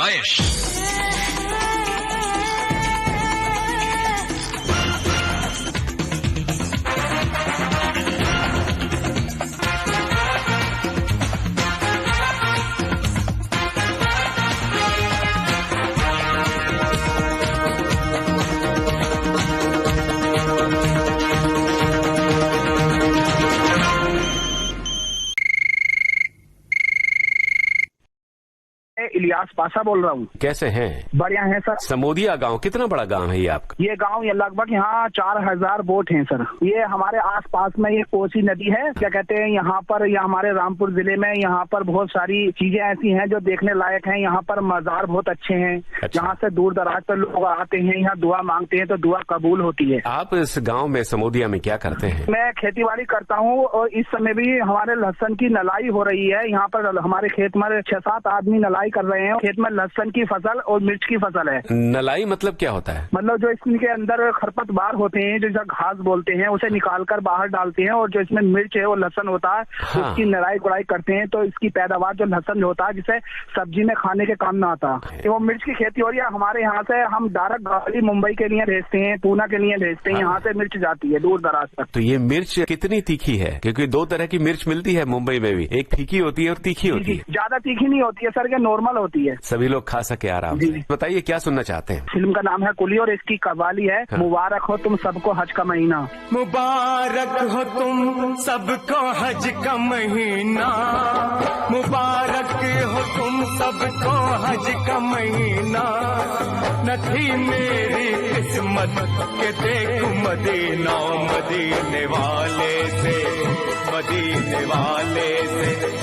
फरमाइश। इलियास पासा बोल रहा हूँ। कैसे हैं? बढ़िया है सर। समोदिया गांव कितना बड़ा गांव है ये आपका? ये गांव ये लगभग यहाँ 4000 बोट हैं सर। ये हमारे आसपास में ये कोसी नदी है, क्या कहते हैं, यहाँ पर हमारे रामपुर जिले में यहाँ पर बहुत सारी चीजें ऐसी हैं जो देखने लायक हैं। यहाँ पर मजार बहुत अच्छे हैं। अच्छा। यहाँ से दूर दराज से लोग आते हैं, यहाँ दुआ मांगते हैं तो दुआ कबूल होती है। आप इस गांव में समोदिया में क्या करते हैं? मैं खेती बाड़ी करता हूँ और इस समय भी हमारे लहसन की नलाई हो रही है। यहाँ पर हमारे खेत में 6-7 आदमी नलाई कर रहे हैं। खेत में लहसन की फसल और मिर्च की फसल है। नलाई मतलब क्या होता है? मतलब जो इसके अंदर खरपतवार होते हैं, जो घास बोलते हैं, उसे निकाल कर बाहर डालते हैं और जो इसमें मिर्च है वो लहसन होता है। हाँ। उसकी निराई गुड़ाई करते हैं तो इसकी पैदावार जो लहसन होता है जिसे सब्जी में खाने के काम में आता है, वो मिर्च की खेती हो रही है। हमारे यहाँ से हम डायरेक्ट गाड़ी मुंबई के लिए भेजते हैं, पूना के लिए भेजते हैं। यहाँ से मिर्च जाती है दूर दराज तक। तो ये मिर्च कितनी तीखी है? क्योंकि 2 तरह की मिर्च मिलती है मुंबई में भी, एक फीकी होती है और तीखी होती है। ज्यादा तीखी नहीं होती है सर, ये नॉर्मल होती है, सभी लोग खा सके आराम से। बताइए क्या सुनना चाहते हैं? फिल्म का नाम है कुली और इसकी कव्वाली है। हाँ। मुबारक हो तुम सबको हज का महीना। मुबारक हो तुम सबको हज का महीना। मुबारक हो तुम सबको हज का महीना। न थी मेरी किस्मत के देखूं मदीना। मदीने वाले से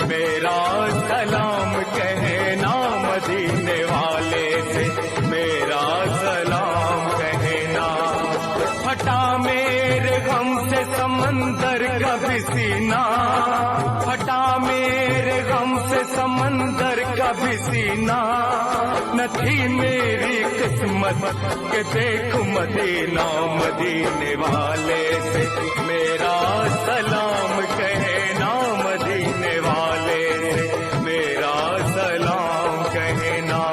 मेरा सलाम कहना। मदीने वाले से मेरा सलाम कहना। फटा मेरे गम से समंदर का भी सीना। फटा मेरे गम से समंदर का भी सीना। न थी मेरी किस्मत के देखूं मदीना। मदीने वाले से मेरा सलाम कहना। मदीने वाले से मेरा सलाम कहना।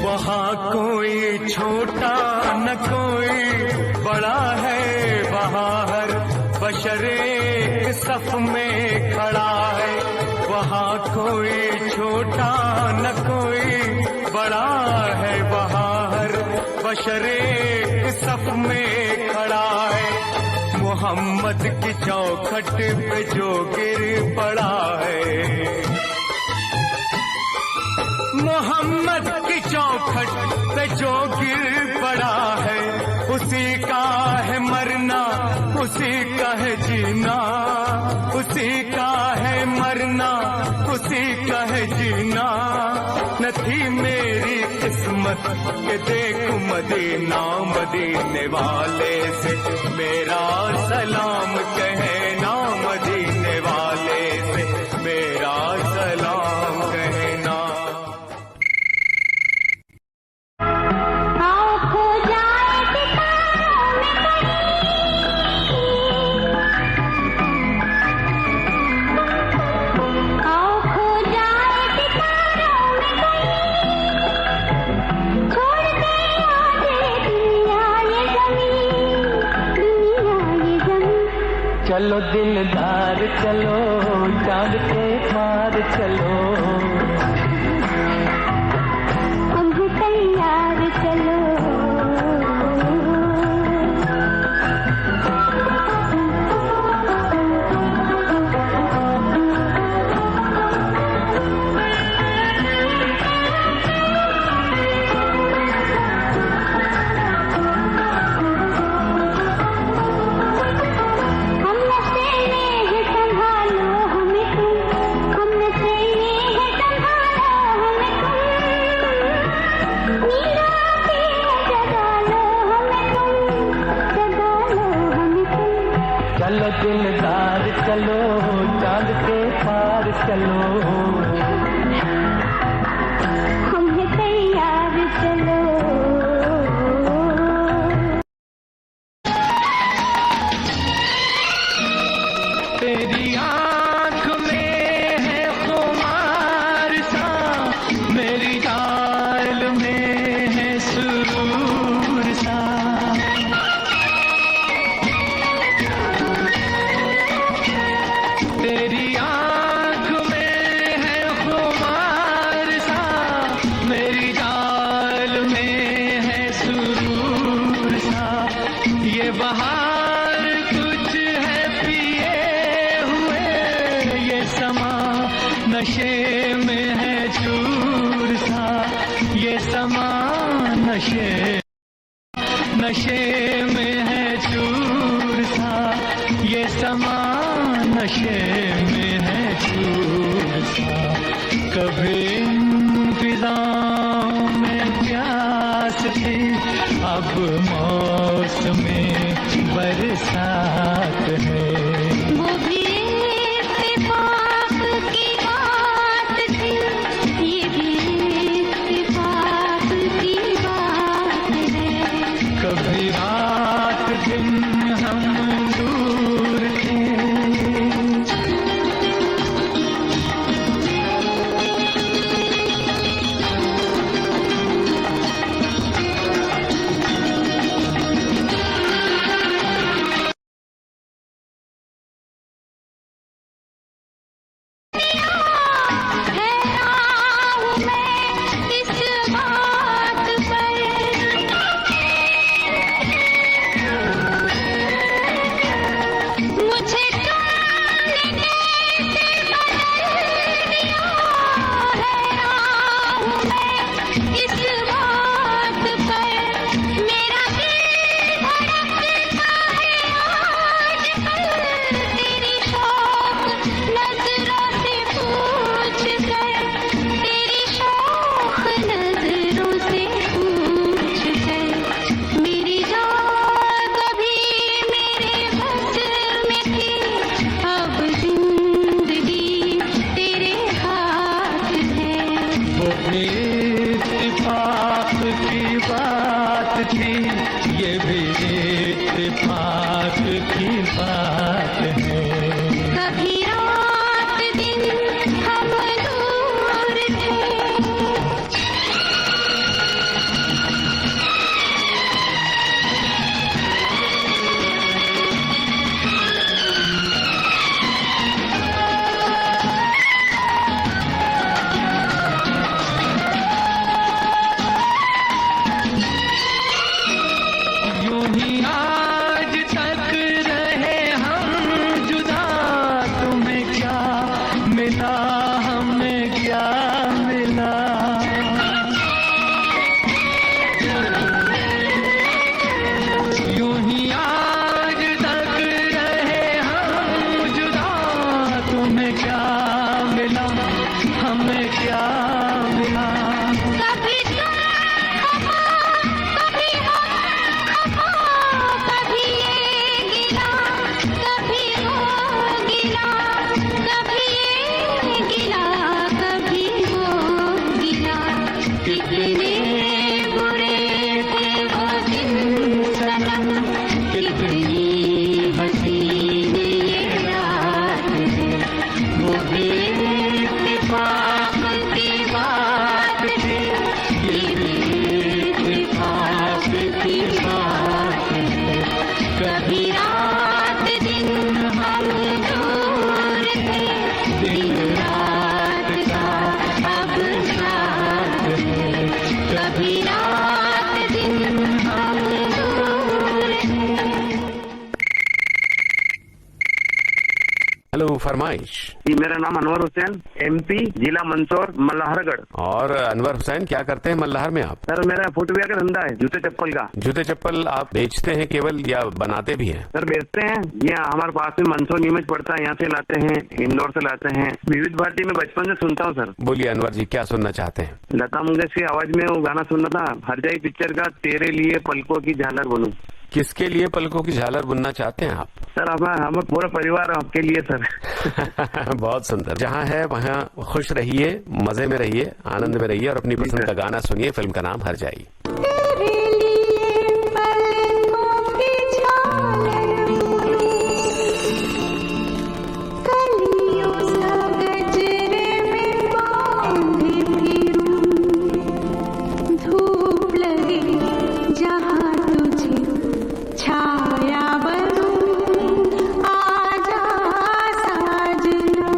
वहाँ कोई छोटा न कोई बड़ा है। वहाँ हर बशर एक सफ में खड़ा है। वहाँ कोई छोटा न कोई बड़ा है। वहाँ हर बशर एक सफ में खड़ा है। मोहम्मद की चौखट पे जो गिर पड़ा है। मोहम्मद की चौखट पे जो गिर पड़ा है। उसी का है मरना, उसी का है जीना। उसी का है मरना, उसी का है जीना। न थी मेरी किस्मत के देखूं मदीना। मदीने वाले से मेरा सलाम कहना। मदीने वाले से मेरा सलाम कहना। चलो दिलदार चलो, चांद के पार चलो। हम तैयार चलो। चलो दिलदार चलो चांद के पार चलो हम हैं तैयार चलो तेरी आँख में है खुमार सा मेरी चाल में है सुरूर सा तेरी आँख में है खुमार सा मेरी चाल में है सुरूर सा ये बहार कुछ है पिए हुए ये समा नशे में है चूर सा ये समा नशे में है चूर सा ये समा नशे में है चूर सा कभी इन फिजाओं में प्यास थी अब मौसमे बरसात है वो भी इत्तेफाक की बात थी ये भी इत्तेफाक की बात है कभी रात दिन हम दूर थे इत्तेफाक की बात थी ये भी इत्तेफाक की बात है कभी रात दिन हम दूर थे यूं ही आज तक रहे हम जुदा तुम्हें क्या मिला हमें क्या मिला यूं ही आज तक रहे हम जुदा तुम्हें क्या मिला हमें क्या मिला कभी कभी कभी ये गिला कभी वो गिला कभी ये गिला कभी वो गिला कितने बुरे थे वो दिन सनम कितनी हसीन ये रात है वो भी इत्तेफाक की बात थी ये भी इत्तेफाक की बात है कभी रात दिन हम दूर थे दिन रात का अब साथ है कभी रात दिन हम दूर थे हेलो फरमाइश। जी मेरा नाम अनवर हुसैन, MP, जिला मंदसौर, मल्हारगढ़। और अनवर हुसैन क्या करते हैं मल्हार में आप? सर मेरा फुटवेयर का धंधा है, जूते चप्पल का। जूते चप्पल आप बेचते हैं केवल या बनाते भी हैं? सर बेचते हैं, ये हमारे पास में मंदसौर नीमच पड़ता है, यहाँ से लाते हैं, इंदौर से लाते हैं। विविध भारती में बचपन से सुनता हूँ सर। बोलिए अनवर जी, क्या सुनना चाहते हैं? लता मंगेशकर की आवाज में वो गाना सुनना था, हरजाई पिक्चर का, तेरे लिए पलकों की झालर बनूं। किसके लिए पलकों की झालर बुनना चाहते हैं आप? सर हम पूरा परिवार आपके लिए सर। बहुत सुंदर। जहाँ है वहाँ खुश रहिए, मजे में रहिए, आनंद में रहिए और अपनी पसंद का गाना सुनिए। फिल्म का नाम हर जाई। तेरे लिए पलकों की छाया कलियों सा गजरे में बांधे फिरूं, धूप लगे जहाँ तुझे छाया बनूं, आजा साजना।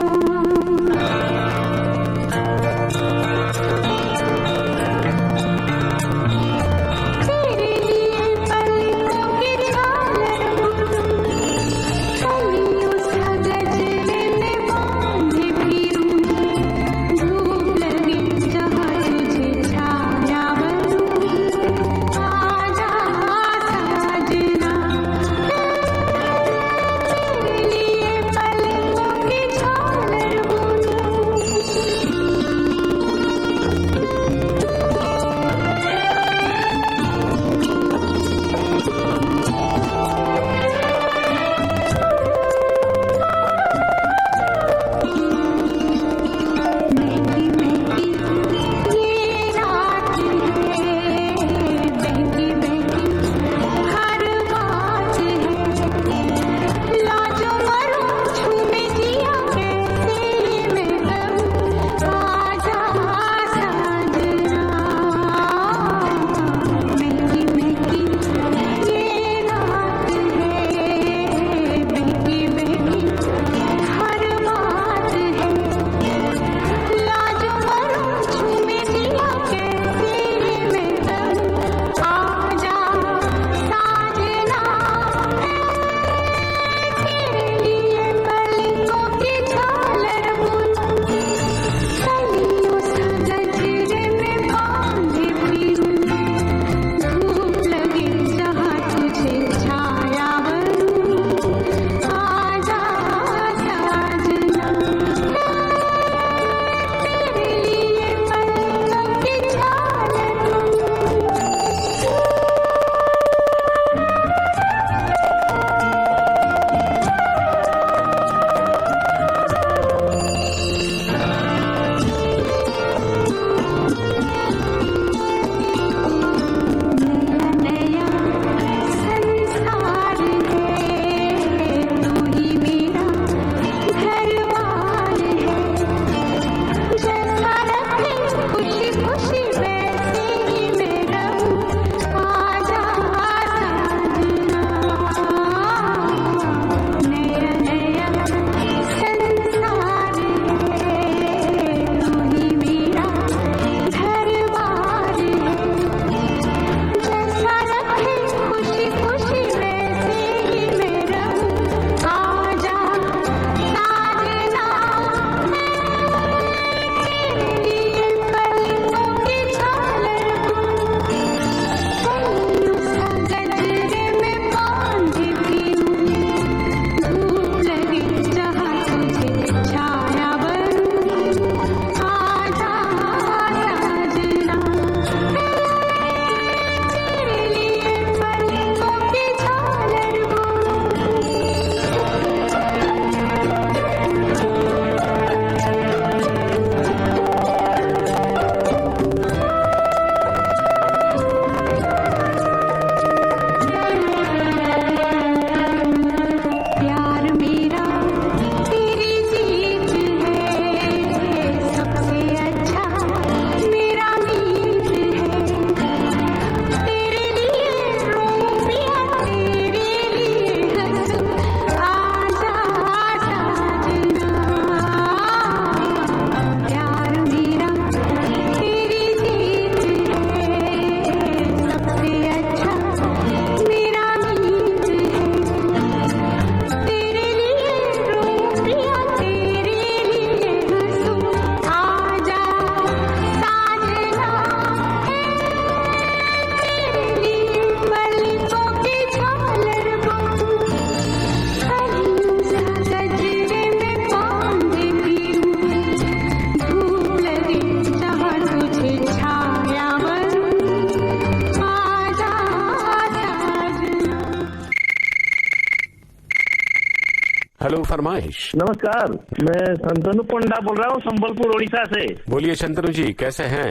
हेलो फरमाइश। नमस्कार, मैं संतनु पंडा बोल रहा हूँ संबलपुर उड़ीसा से। बोलिए शंतनु जी, कैसे हैं?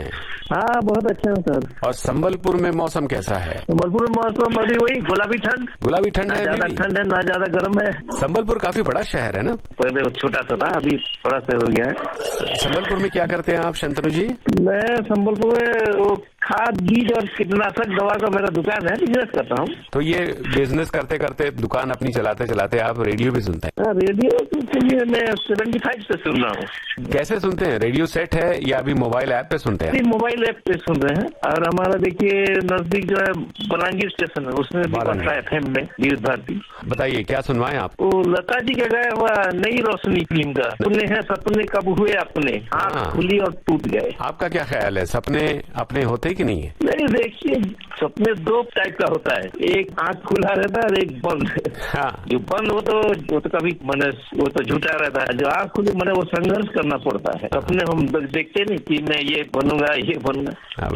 हाँ, बहुत अच्छा है सर। और संबलपुर में मौसम कैसा है? संबलपुर में मौसम अभी वही गुलाबी ठंड है, ज्यादा ठंड है ना ज्यादा गर्म है। संबलपुर काफी बड़ा शहर है ना? पहले छोटा सा था, अभी बड़ा शहर हो गया है। संबलपुर में क्या करते हैं आप शंतनु जी? मैं संबलपुर में वो खाद बीज और कीटनाशक दवा का मेरा दुकान है, बिजनेस करता हूँ। तो ये बिजनेस करते करते दुकान अपनी चलाते चलाते आप रेडियो भी सुनते हैं? रेडियो तो मैं 75 से सुन रहा हूँ। कैसे सुनते हैं? रेडियो सेट है या अभी मोबाइल ऐप पे सुनते हैं? मोबाइल ऐप पे सुन रहे हैं। और हमारा देखिए नजदीक जो है बलांगीर स्टेशन है, उसमें भी बनता है FM में न्यूज भारती। बताइए क्या सुनवाएं आप? वो लता जी का गाया हुआ नई रोशनी फिल्म का सपने हैं सपने कब हुए अपने, आँख खुली और टूट गए। आपका क्या ख्याल है, सपने अपने होते कि नहीं है? नहीं, देखिए सपने दो टाइप का होता है, एक आँख खुला रहता है और एक बंद। हाँ। जो बंद वो तो कभी मैंने वो तो झूठा रहता है, जो आँख खुली मैंने वो संघर्ष करना पड़ता है। सपने हम देखते नहीं कि मैं ये बनूंगा ये बनूंगा।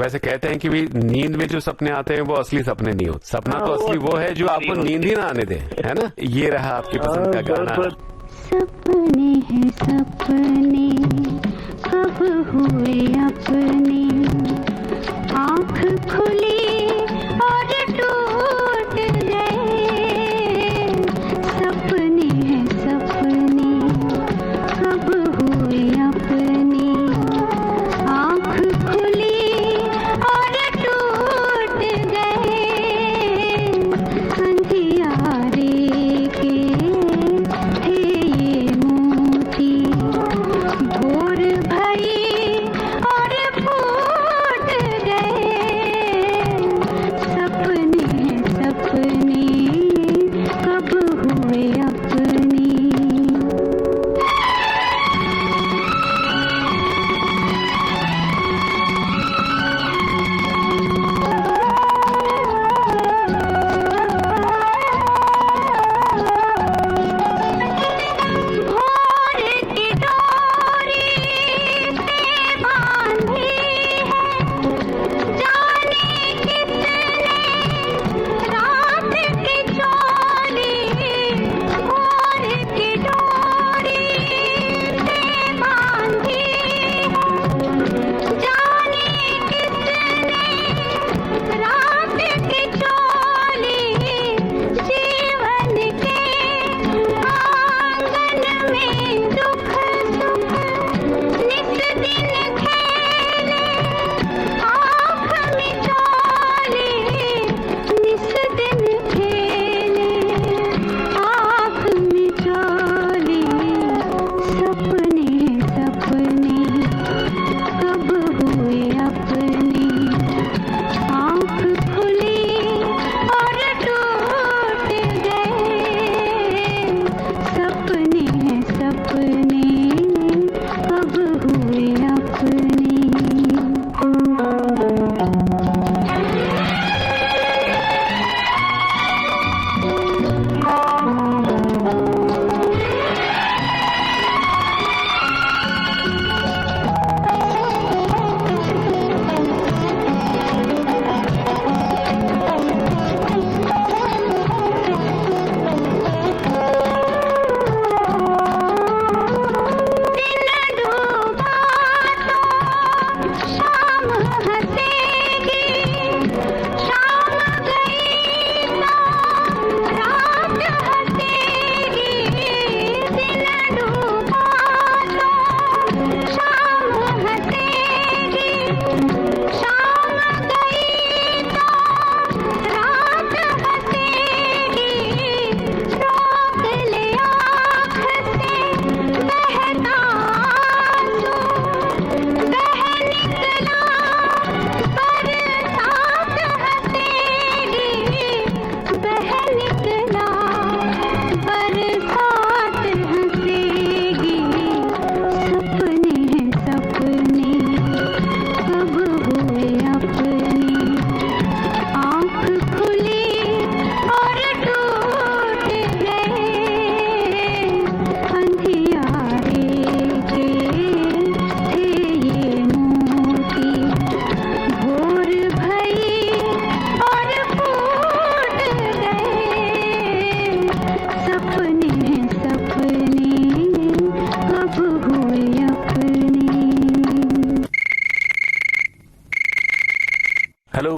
वैसे कहते हैं कि भी नींद में जो सपने आते हैं वो असली सपने नहीं होते। सपना तो असली वो है जो आपको नींद ही ना आने दे, है ना? ये रहा आपकी पसंद का गाना। सपने हैं सपने कब हुए अपने, आँख खुली और टूट गए। सपने हैं सपने कब हुए अपने, आँख खुली और टूट गए। अंधियारे के थे ये मोती, भोर भई और फूट गए।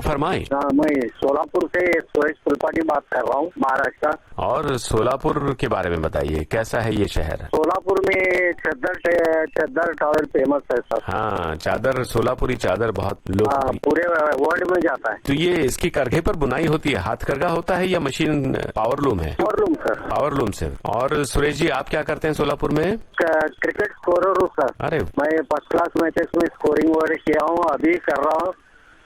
फरमाएं। मैं सोलापुर से सुरेश त्रिपाठी बात कर रहा हूँ, महाराष्ट्र। और सोलापुर के बारे में बताइए, कैसा है ये शहर? सोलापुर में चद्दर टावर फेमस है सर। हाँ, चादर, सोलापुरी चादर बहुत लोग पूरे वर्ल्ड में जाता है। तो ये इसकी करघे पर बुनाई होती है, हाथ करघा होता है या मशीन पावरलूम है? Powerloom sir. पावरलूम से। और सुरेश जी, आप क्या करते हैं सोलापुर में? क्रिकेट स्कोरर हूँ सर। अरे, मैं फर्स्ट क्लास मैचेस में स्कोरिंग वगैरह किया हूँ, अभी कर रहा हूँ।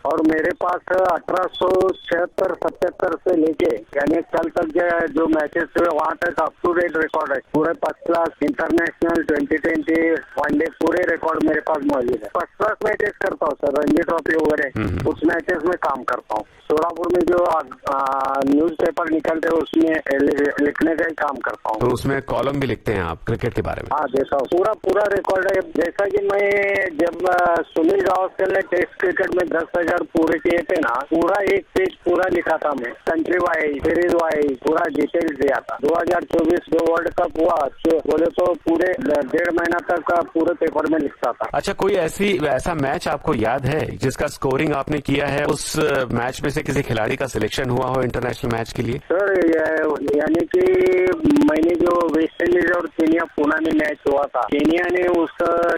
और मेरे पास 1876-77 से लेके यानी कल तक जो मैचेस हुए वहाँ तक अप टू डेट रिकॉर्ड है। पूरे फर्स्ट क्लास इंटरनेशनल 2020 वनडे पूरे रिकॉर्ड मेरे पास मौजूद है। फर्स्ट क्लास मैचेस करता हूँ सर, रणजी ट्रॉफी वगैरह उस मैचेस में काम करता हूँ। सोलापुर में जो न्यूज पेपर निकलते हैं उसमें लिखने का ही काम करता हूँ। तो उसमें कॉलम भी लिखते हैं आप क्रिकेट के बारे में? हाँ, देता हूँ। पूरा रिकॉर्ड है। जैसा कि मैं जब सुनील गावस्कर ने टेस्ट क्रिकेट में 10,000 पूरे किए थे ना, पूरा एक पेज पूरा लिखा था मैं, कंट्री वाइज, सीरीज वाइज पूरा डिटेल्स दिया था। 2024 जो वर्ल्ड कप हुआ बोले तो पूरे 1.5 महीना तक पूरे पेपर में लिखता था। अच्छा, कोई ऐसा मैच आपको याद है जिसका स्कोरिंग आपने किया है, उस मैच में से किसी खिलाड़ी का सिलेक्शन हुआ हो इंटरनेशनल मैच के लिए? सर, यानी कि मैंने जो वेस्ट इंडीज और केनिया पुणे में मैच हुआ था, केनिया ने उस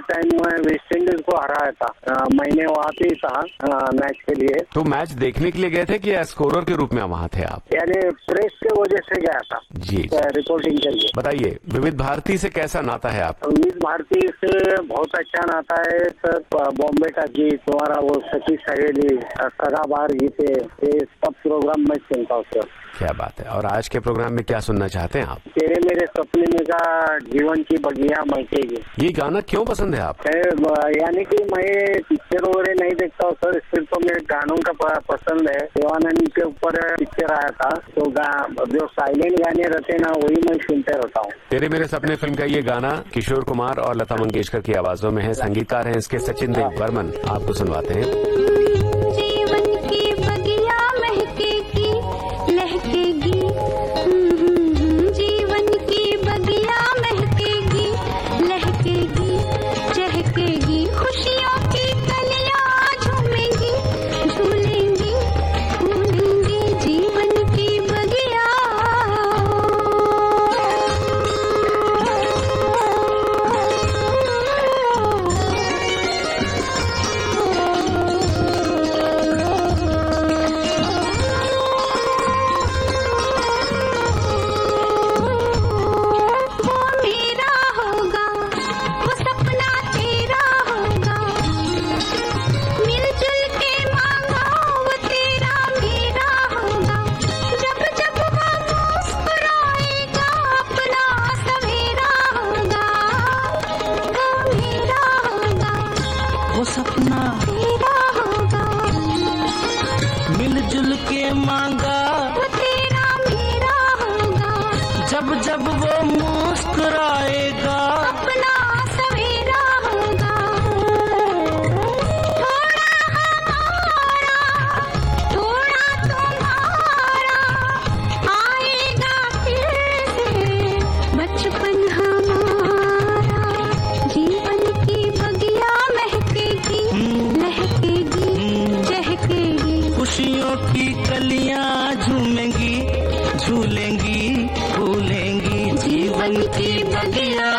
टाइम में वेस्ट इंडीज को हराया था। मैंने वहाँ पे था मैच के लिए। तो मैच देखने के लिए गए थे कि स्कोरर के रूप में वहाँ थे आप? यानी प्रेस के वजह से गया था जी, रिपोर्टिंग के लिए। बताइए, विविध भारती से कैसा नाता है आपका? विविध भारती से बहुत अच्छा नाता है सर। बॉम्बे का गीत, तुम्हारा वो सखी सहेली, सदाबहार गीत, ये सब प्रोग्राम में सुनता हूँ सर। क्या बात है। और आज के प्रोग्राम में क्या सुनना चाहते हैं आप? तेरे मेरे सपने में का जीवन की बगिया महकेगी। ये गाना क्यों पसंद है आप? यानी कि मैं पिक्चर वगैरह नहीं देखता हूँ सर, सिर्फ तो मेरे गानों का पसंद है। देवानंद के ऊपर पिक्चर आया था तो जो साइलेंट गाने रहते ना वही मैं सुनते रहता हूँ। तेरे मेरे सपने फिल्म का ये गाना किशोर कुमार और लता मंगेशकर की आवाजों में है। संगीतकार हैं इसके सचिन देव बर्मन। आपको सुनवाते हैं। जीवन की बगिया महकेगी, लहकेगी, जीवन की बगिया महकेगी, लहकेगी, चहकेगी, खुशियों की कलियां झूमेंगी, झूलेंगी, फूलेंगी, जीवन की बगिया। वो सपना तेरा होगा, मिलजुल के मांगा, वो तेरा मेरा होगा, जब जब वो मुस्कुराएगा, अपना सवेरा होगा। थोड़ा हमारा, थोड़ा तुम्हारा, आएगा फिर से बचपन हमारा। जीवन की बगिया महकेगी, लहकेगी, चहकेगी, खुशियों की कलियां झूमेंगी, झूलेंगी, फूलेंगी, जीवन की बगिया।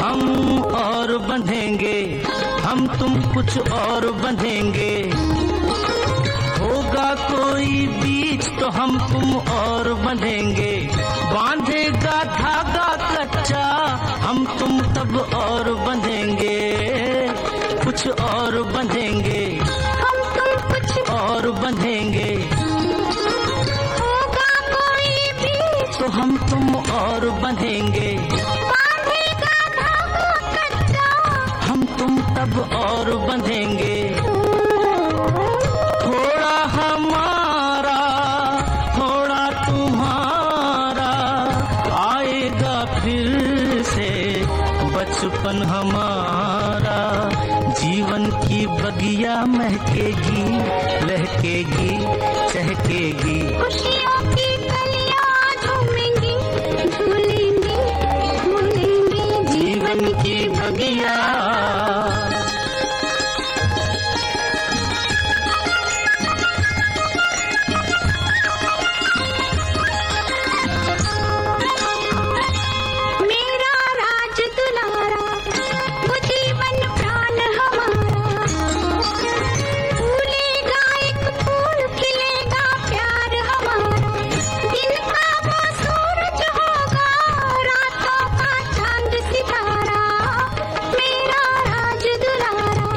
हम और बंधेंगे, हम तुम कुछ और बंधेंगे, होगा कोई बीच तो हम तुम और बंधेंगे, बांधेगा धागा कच्चा हम तुम तब और बंधेंगे, कुछ और बंधेंगे, हम तुम कुछ और बंधेंगे, होगा कोई बीच तो हम तुम और बंधेंगे, बांधेगा धागा कच्चा। हम तुम तब और बंधेंगे, थोड़ा हमारा, थोड़ा तुम्हारा, आएगा फिर से बचपन हमारा। जीवन की बगिया महकेगी, लहकेगी। महकेगी चहकेगी। खुशियों की कलियां झूमेंगी, झूलेंगी, झूलेंगी जीवन की बगिया मेरा राज दुलारा, वो जीवन प्राण हमारा। फूलेगा एक फूल, खिलेगा प्यार हमारा। दिन का वो सूरज होगा, रातों का चांद सितारा। मेरा राज दुलारा,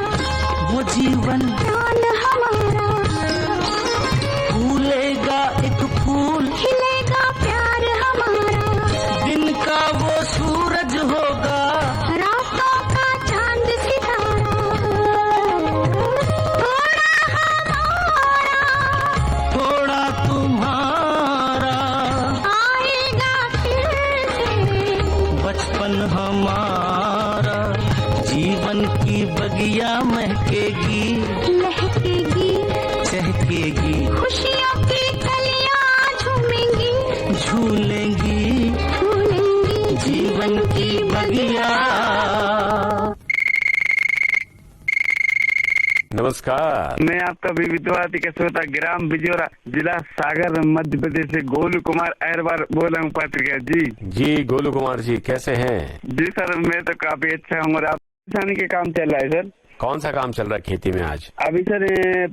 वो जीवन प्राण हमारा। फूलेगा एक फूल, खिलेगा प्यार हमारा, दिन का वो सूरज होगा, रातों का चांद सितारा। थोड़ा तुम्हारा आएगा फिर से बचपन हमारा। जीवन की बगिया महकेगी लहकेगी, चहकेगी। खुशियों की कलियां झूमेंगी, झूलेंगी झूलेंगी जीवन की बगिया। नमस्कार। मैं आपका विविधवादी के श्रोता ग्राम बिजोरा, जिला सागर, मध्य प्रदेश से गोलू कुमार अहरवार बोल रहा हूँ पत्रिका जी। जी गोलू कुमार जी, कैसे हैं? जी सर, मैं तो काफी अच्छा हूँ। और आप किसानी के काम चल रहा है सर? कौन सा काम चल रहा है खेती में आज? अभी सर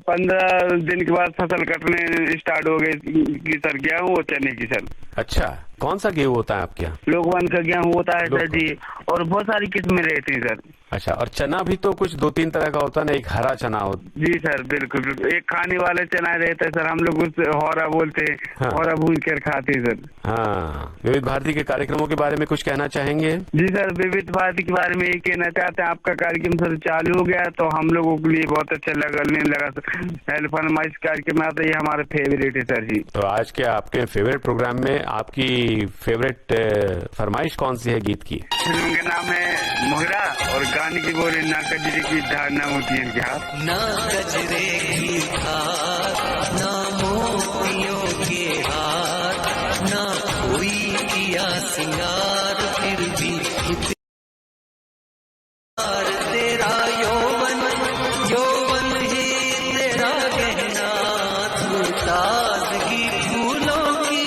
15 दिन के बाद फसल कटने स्टार्ट हो गई की सर, गेहूँ और चने की सर। अच्छा, कौन सा गेहूँ होता है आपके यहाँ? लोकवन का गेहूँ होता है सर लोकवन। जी, और बहुत सारी किस्में रहती हैं सर। अच्छा, और चना भी तो कुछ 2-3 तरह का होता है ना, एक हरा चना होता। जी सर, बिल्कुल बिल्कुल। एक खाने वाले चना रहता है सर, हम लोग उस होरा बोलते हैं, हाँ। होरा भून कर खाते हैं सर। हाँ, विविध भारती के कार्यक्रमों के बारे में कुछ कहना चाहेंगे? जी सर, विविध भारती के बारे में ये कहना चाहते हैं, आपका कार्यक्रम सर चालू हो गया तो हम लोगों के लिए बहुत अच्छा लगा सर। हेल्प फरमाइश कार्यक्रम आता है, ये हमारा फेवरेट है सर जी। तो आज के आपके फेवरेट प्रोग्राम में आपकी फेवरेट फरमाइश कौन सी है गीत की? फिल्म का नाम है मोहरा, और गाने की बोले ना कजरी की धारणा होती है इनके हाथ। ना गजरे की हाथ, ना मोतियों के हाथ, ना कोई किया सिंगार, फिर भी तेरा यौवन, यौवन ही तेरा गहना। तू ताजगी फूलों की,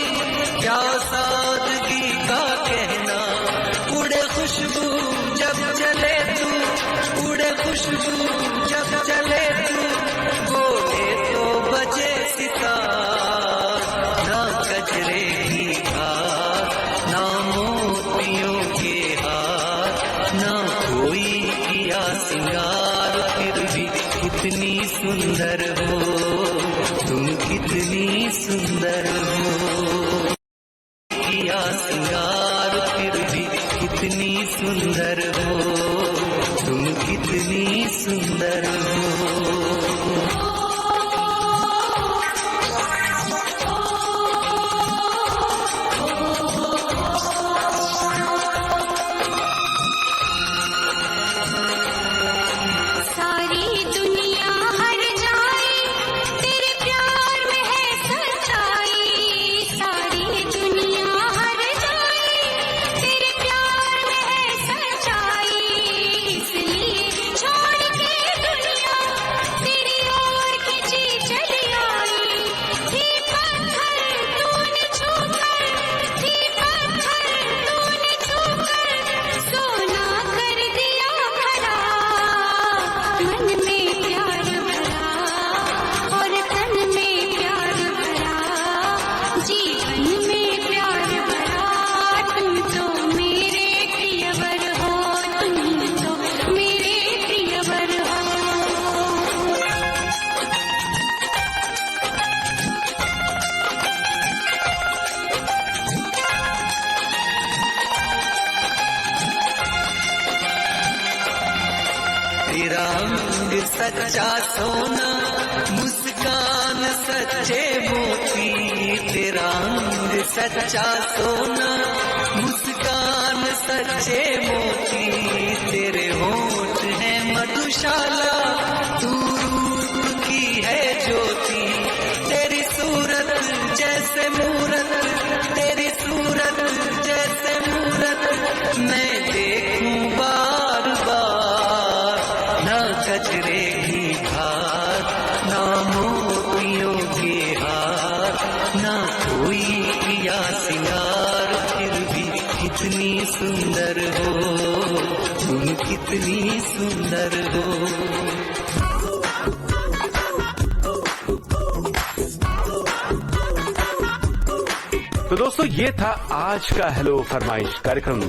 क्या सादगी का कहना। उड़े खुशबू जब चले तू, उड़े खुशबू जब चले तू, बोले तो बजे सितार। ना गजरे की हाथ, ना मोतियों के हाथ, ना कोई किया सिंगार, फिर भी कितनी सुंदर हो तुम, कितनी सुंदर हो। किया सिंगार, फिर भी कितनी सुंदर हो तुम, कितनी सुंदर हो। सारी दुनिया हर जाए, तेरे प्यार में है सच्चाई। सारी दुनिया हर जाए, तेरे प्यार में है सच्चाई। इसलिए छोड़ के दुनिया तेरी ओर खिंची चली आई। थी पत्थर तूने छूकर, थी पत्थर तूने छूकर, सोना कर दिया भरा। मन में प्यार भरा और तन में प्यार भरा, जीवन में प्यार भरा। तुम तो मेरे प्रियवर हो, तुम तो मेरे प्रियवर हो। तेरा रंग सच्चा सोना, मुस्कान सच्चे मोती। तेरा रंग सच्चा सोना, मुस्कान सच्चे मोती। तेरे होठ हैं मधुशाला, तू रूप की है ज्योति। जैसे मूरत, तेरी सूरत जैसे मूरत मैं देखूं बार बार। ना गजरे की हार, ना मोतियों के हार, ना कोई किया सिंगार, फिर भी कितनी सुंदर हो तुम, कितनी सुंदर हो। तो दोस्तों ये था आज का हेलो फरमाइश कार्यक्रम।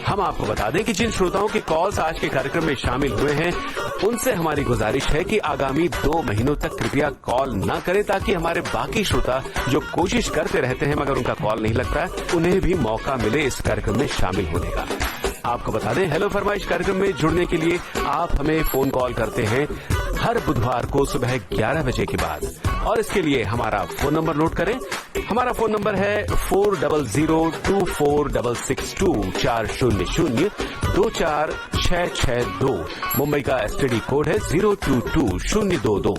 हम आपको बता दें कि जिन श्रोताओं के कॉल्स आज के कार्यक्रम में शामिल हुए हैं उनसे हमारी गुजारिश है कि आगामी 2 महीनों तक कृपया कॉल न करें, ताकि हमारे बाकी श्रोता जो कोशिश करते रहते हैं मगर उनका कॉल नहीं लगता है, उन्हें भी मौका मिले इस कार्यक्रम में शामिल होने का। आपको बता दें हेलो फरमाइश कार्यक्रम में जुड़ने के लिए आप हमें फोन कॉल करते हैं हर बुधवार को सुबह 11 बजे के बाद, और इसके लिए हमारा फोन नंबर नोट करें। हमारा फोन नंबर है 4002246624002462। मुंबई का एसटीडी कोड है 022022।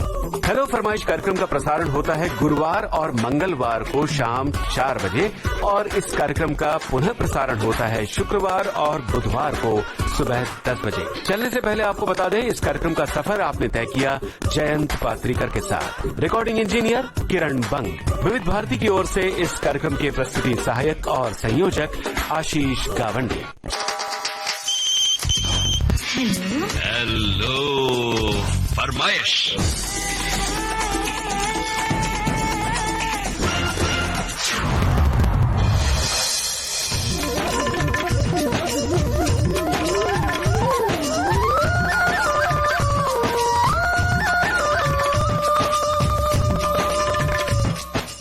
हेलो फरमाइश कार्यक्रम का प्रसारण होता है गुरुवार और मंगलवार को शाम 4 बजे, और इस कार्यक्रम का पुनः प्रसारण होता है शुक्रवार और बुधवार को सुबह 10 बजे। चलने से पहले आपको बता दें इस कार्यक्रम का सफर आपने तय किया जयंत पात्रिकर के साथ। रिकॉर्डिंग इंजीनियर किरण बंग। विविध भारती की ओर से इस कार्यक्रम के प्रस्तुति सहायक और संयोजक आशीष गावंडे। हेलो फरमाइश।